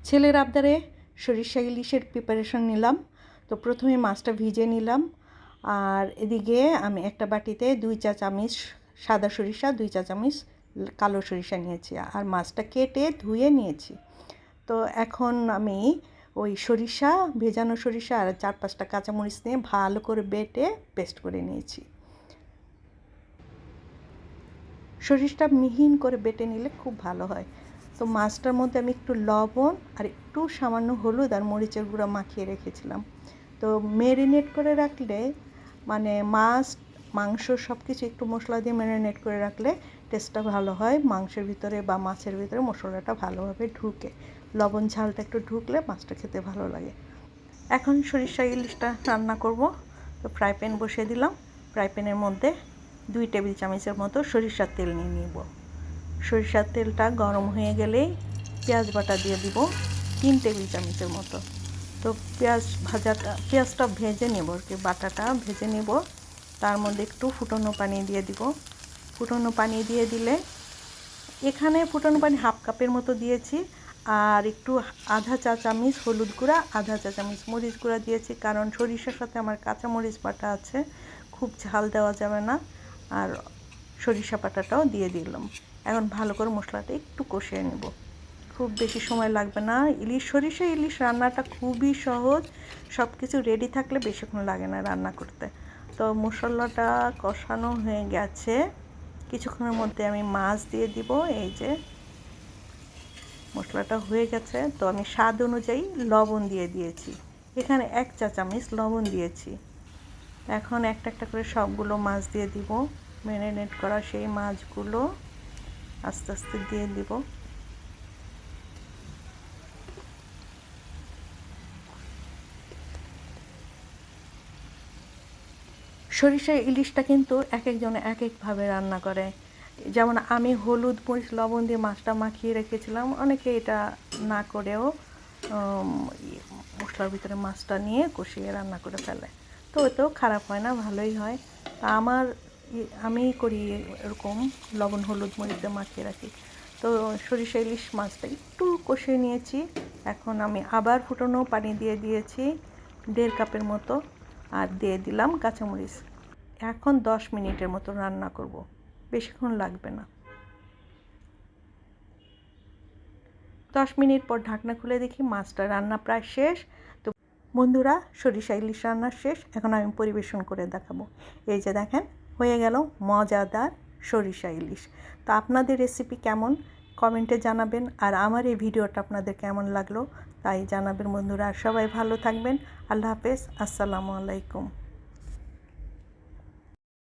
ছেলের আবদারে সরিষা ইলিশের প্রিপারেশন নিলাম। তো প্রথমে মাছটা ভিজে নিলাম, আর এদিকে আমি একটা বাটিতে 2 চা চামচ সাদা সরিষা, 2 চা চামচ কালো সরিষা নিয়েছি, আর মাছটা কেটে ধুয়ে নিয়েছি। তো এখন আমি ওই সরিষা, ভেজানো সরিষা আর 4-5টা কাঁচামরিচ নিয়ে ভালো করে বেটে পেস্ট করে নিয়েছি। সরিষাটা মিহিন করে বেটে নিলে খুব ভালো হয়। তো মাছটার মধ্যে আমি একটু লবণ আর একটু সামান্য হলুদ আর মরিচের গুঁড়া মাখিয়ে রেখেছিলাম। তো ম্যারিনেট করে রাখলে মানে মাংস সব কিছু একটু মশলা দিয়ে ম্যারিনেট করে রাখলে টেস্টটা ভালো হয়, মাংসের ভিতরে বা মাছের ভিতরে মশলাটা ভালোভাবে ঢুকে, লবণ ঝালটা একটু ঢুকলে মাছটা খেতে ভালো লাগে। এখন সরিষা ইলিশটা রান্না করব। তো ফ্রাই প্যান বসিয়ে দিলাম। ফ্রাই প্যানের মধ্যে 2 টেবিল চামচের মতো সরিষার তেল নিয়ে নিব। সরিষার তেলটা গরম হয়ে গেলেই পেঁয়াজ বাটা দিয়ে দিব 3 টেবিল চামচের মতো। তো পেঁয়াজটা ভেজে নেব, আর কি বাটাটা ভেজে নেব। তার মধ্যে একটু ফুটনো পানি দিয়ে দিব। ফুটনো পানি দিয়ে দিলে, এখানে ফুটনো পানি হাফ কাপের মতো দিয়েছি, আর একটু আধা চা চামচ হলুদ গুঁড়া, আধা চা চামচ মরিচ গুঁড়া দিয়েছি, কারণ সরিষার সাথে আমার কাঁচা মরিচ বাটা আছে, খুব ঝাল দেওয়া যাবে না। আর সরিষা বাটাটাও দিয়ে দিলাম। এখন ভালো করে মশলাটা একটু কষিয়ে নেব, খুব বেশি সময় লাগবে না। সরিষা ইলিশ রান্নাটা খুবই সহজ, সব কিছু রেডি থাকলে বেশিক্ষণ লাগে না রান্না করতে। তো মশলাটা কষানো হয়ে গেছে, কিছুক্ষণের মধ্যে আমি মাছ দিয়ে দিব। এই যে মশলাটা হয়ে গেছে, তো আমি স্বাদ অনুযায়ী লবণ দিয়ে দিয়েছি, এখানে 1 চা চামচ লবণ দিয়েছি। এখন একটা একটা করে সবগুলো মাছ দিয়ে দিব। ম্যারিনেট করা সেই মাছগুলো আস্তে আস্তে দিয়ে দিব। সরিষা ইলিশটা কিন্তু এক একজনে এক একভাবে রান্না করে। যেমন আমি হলুদ মরিচ লবণ দিয়ে মাছটা মাখিয়ে রেখেছিলাম, অনেকে এটা না করেও মশলার ভিতরে মাছটা নিয়ে কষিয়ে রান্না করে ফেলে। তো ওতেও খারাপ হয় না, ভালোই হয়। তা আমি করি এরকম লবণ হলুদ মরিচে মাখিয়ে রাখি। তো সরিষা ইলিশ মাছটা একটু কষিয়ে নিয়েছি। এখন আমি আবার ফুটানো পানি দিয়ে দিয়েছি 1.5 কাপের মতো, আর দিয়ে দিলাম কাঁচামরিচ। এখন 10 মিনিটের মতো রান্না করব, বেশিক্ষণ লাগবে না। 10 মিনিট পর ঢাকনা খুলে দেখি মাছটা রান্না প্রায় শেষ। তো বন্ধুরা, সরিষা ইলিশ রান্না শেষ, এখন আমি পরিবেশন করে দেখাবো। এই যে দেখেন, হয়ে গেল মজাদার সরিষা ইলিশ। তো আপনাদের রেসিপি কেমন কমেন্টে জানাবেন, আর আমার এই ভিডিওটা আপনাদের কেমন লাগলো তাই জানাবেন বন্ধুরা। সবাই ভালো থাকবেন। আল্লাহ হাফেজ, আসসালামু আলাইকুম।